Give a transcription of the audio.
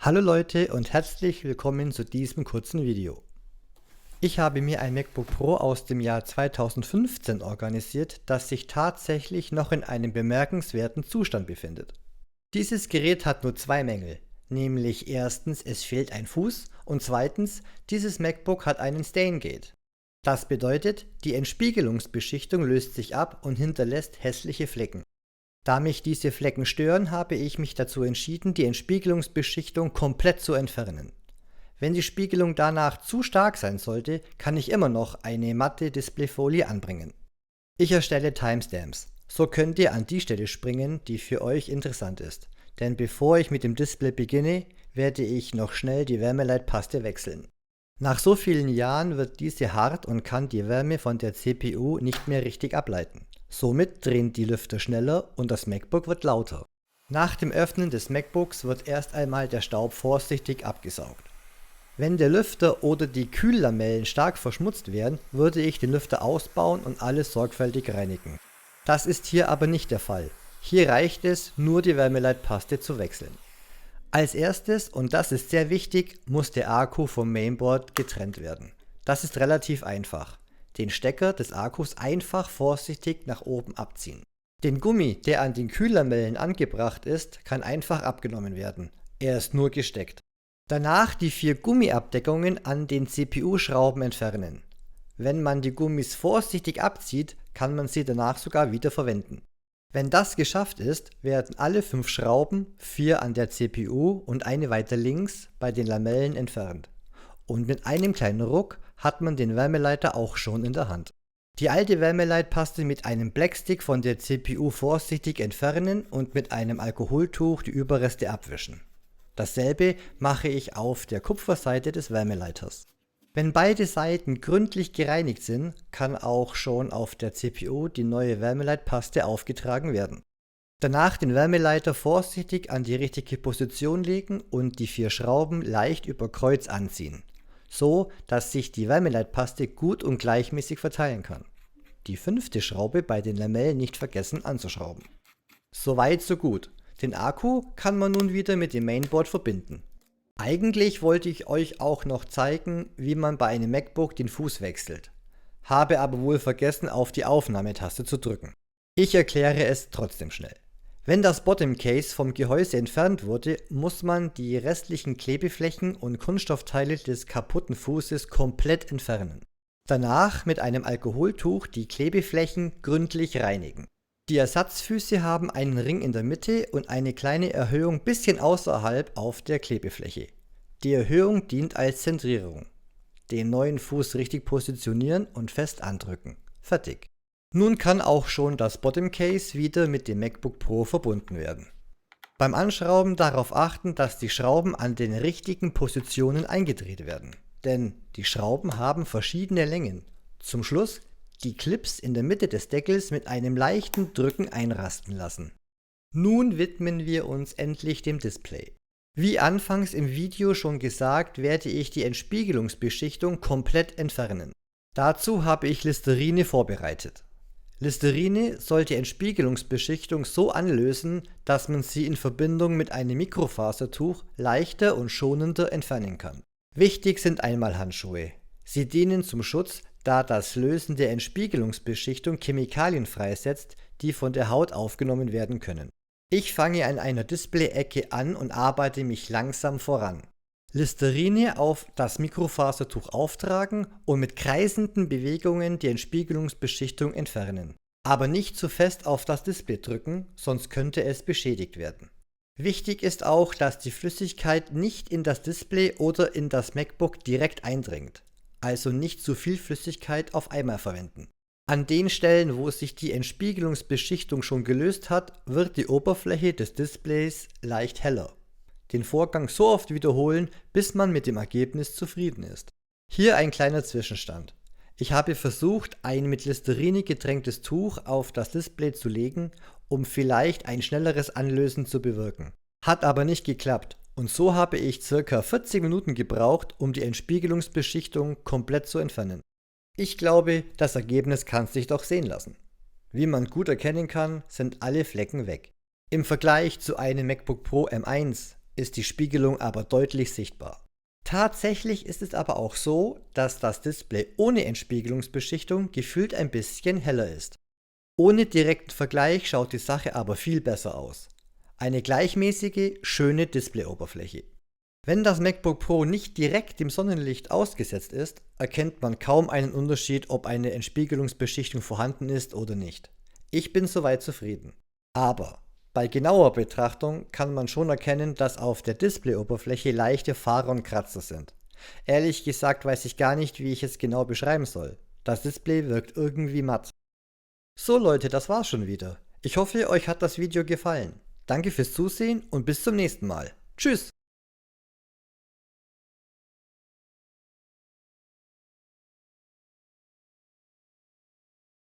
Hallo Leute und herzlich willkommen zu diesem kurzen Video. Ich habe mir ein MacBook Pro aus dem Jahr 2015 organisiert, das sich tatsächlich noch in einem bemerkenswerten Zustand befindet. Dieses Gerät hat nur zwei Mängel, nämlich erstens, es fehlt ein Fuß und zweitens, dieses MacBook hat einen Staingate. Das bedeutet, die Entspiegelungsbeschichtung löst sich ab und hinterlässt hässliche Flecken. Da mich diese Flecken stören, habe ich mich dazu entschieden, die Entspiegelungsbeschichtung komplett zu entfernen. Wenn die Spiegelung danach zu stark sein sollte, kann ich immer noch eine matte Displayfolie anbringen. Ich erstelle Timestamps. So könnt ihr an die Stelle springen, die für euch interessant ist. Denn bevor ich mit dem Display beginne, werde ich noch schnell die Wärmeleitpaste wechseln. Nach so vielen Jahren wird diese hart und kann die Wärme von der CPU nicht mehr richtig ableiten. Somit drehen die Lüfter schneller und das MacBook wird lauter. Nach dem Öffnen des MacBooks wird erst einmal der Staub vorsichtig abgesaugt. Wenn der Lüfter oder die Kühllamellen stark verschmutzt wären, würde ich den Lüfter ausbauen und alles sorgfältig reinigen. Das ist hier aber nicht der Fall. Hier reicht es, nur die Wärmeleitpaste zu wechseln. Als erstes, und das ist sehr wichtig, muss der Akku vom Mainboard getrennt werden. Das ist relativ einfach. Den Stecker des Akkus einfach vorsichtig nach oben abziehen. Den Gummi, der an den Kühllamellen angebracht ist, kann einfach abgenommen werden. Er ist nur gesteckt. Danach die 4 Gummiabdeckungen an den CPU-Schrauben entfernen. Wenn man die Gummis vorsichtig abzieht, kann man sie danach sogar wieder verwenden. Wenn das geschafft ist, werden alle 5 Schrauben, 4 an der CPU und eine weiter links, bei den Lamellen entfernt. Und mit einem kleinen Ruck hat man den Wärmeleiter auch schon in der Hand. Die alte Wärmeleitpaste mit einem Blackstick von der CPU vorsichtig entfernen und mit einem Alkoholtuch die Überreste abwischen. Dasselbe mache ich auf der Kupferseite des Wärmeleiters. Wenn beide Seiten gründlich gereinigt sind, kann auch schon auf der CPU die neue Wärmeleitpaste aufgetragen werden. Danach den Wärmeleiter vorsichtig an die richtige Position legen und die 4 Schrauben leicht über Kreuz anziehen, so dass sich die Wärmeleitpaste gut und gleichmäßig verteilen kann. Die 5. Schraube bei den Lamellen nicht vergessen anzuschrauben. Soweit so gut. Den Akku kann man nun wieder mit dem Mainboard verbinden. Eigentlich wollte ich euch auch noch zeigen, wie man bei einem MacBook den Fuß wechselt. Habe aber wohl vergessen, auf die Aufnahmetaste zu drücken. Ich erkläre es trotzdem schnell. Wenn das Bottom Case vom Gehäuse entfernt wurde, muss man die restlichen Klebeflächen und Kunststoffteile des kaputten Fußes komplett entfernen. Danach mit einem Alkoholtuch die Klebeflächen gründlich reinigen. Die Ersatzfüße haben einen Ring in der Mitte und eine kleine Erhöhung bisschen außerhalb auf der Klebefläche. Die Erhöhung dient als Zentrierung. Den neuen Fuß richtig positionieren und fest andrücken. Fertig. Nun kann auch schon das Bottom Case wieder mit dem MacBook Pro verbunden werden. Beim Anschrauben darauf achten, dass die Schrauben an den richtigen Positionen eingedreht werden. Denn die Schrauben haben verschiedene Längen. Zum Schluss die Clips in der Mitte des Deckels mit einem leichten Drücken einrasten lassen. Nun widmen wir uns endlich dem Display. Wie anfangs im Video schon gesagt, werde ich die Entspiegelungsbeschichtung komplett entfernen. Dazu habe ich Listerine vorbereitet. Listerine soll die Entspiegelungsbeschichtung so anlösen, dass man sie in Verbindung mit einem Mikrofasertuch leichter und schonender entfernen kann. Wichtig sind Einmalhandschuhe. Sie dienen zum Schutz, da das Lösen der Entspiegelungsbeschichtung Chemikalien freisetzt, die von der Haut aufgenommen werden können. Ich fange an einer Display-Ecke an und arbeite mich langsam voran. Listerine auf das Mikrofasertuch auftragen und mit kreisenden Bewegungen die Entspiegelungsbeschichtung entfernen. Aber nicht zu fest auf das Display drücken, sonst könnte es beschädigt werden. Wichtig ist auch, dass die Flüssigkeit nicht in das Display oder in das MacBook direkt eindringt. Also nicht zu viel Flüssigkeit auf einmal verwenden. An den Stellen, wo sich die Entspiegelungsbeschichtung schon gelöst hat, wird die Oberfläche des Displays leicht heller. Den Vorgang so oft wiederholen, bis man mit dem Ergebnis zufrieden ist. Hier ein kleiner Zwischenstand. Ich habe versucht, ein mit Listerine getränktes Tuch auf das Display zu legen, um vielleicht ein schnelleres Anlösen zu bewirken. Hat aber nicht geklappt. Und so habe ich ca. 40 Minuten gebraucht, um die Entspiegelungsbeschichtung komplett zu entfernen. Ich glaube, das Ergebnis kann sich doch sehen lassen. Wie man gut erkennen kann, sind alle Flecken weg. Im Vergleich zu einem MacBook Pro M1 ist die Spiegelung aber deutlich sichtbar. Tatsächlich ist es aber auch so, dass das Display ohne Entspiegelungsbeschichtung gefühlt ein bisschen heller ist. Ohne direkten Vergleich schaut die Sache aber viel besser aus. Eine gleichmäßige, schöne Displayoberfläche. Wenn das MacBook Pro nicht direkt dem Sonnenlicht ausgesetzt ist, erkennt man kaum einen Unterschied, ob eine Entspiegelungsbeschichtung vorhanden ist oder nicht. Ich bin soweit zufrieden. Aber bei genauer Betrachtung kann man schon erkennen, dass auf der Displayoberfläche leichte Fahrer und Kratzer sind. Ehrlich gesagt weiß ich gar nicht, wie ich es genau beschreiben soll. Das Display wirkt irgendwie matt. So Leute, das war's schon wieder. Ich hoffe, euch hat das Video gefallen. Danke fürs Zusehen und bis zum nächsten Mal. Tschüss!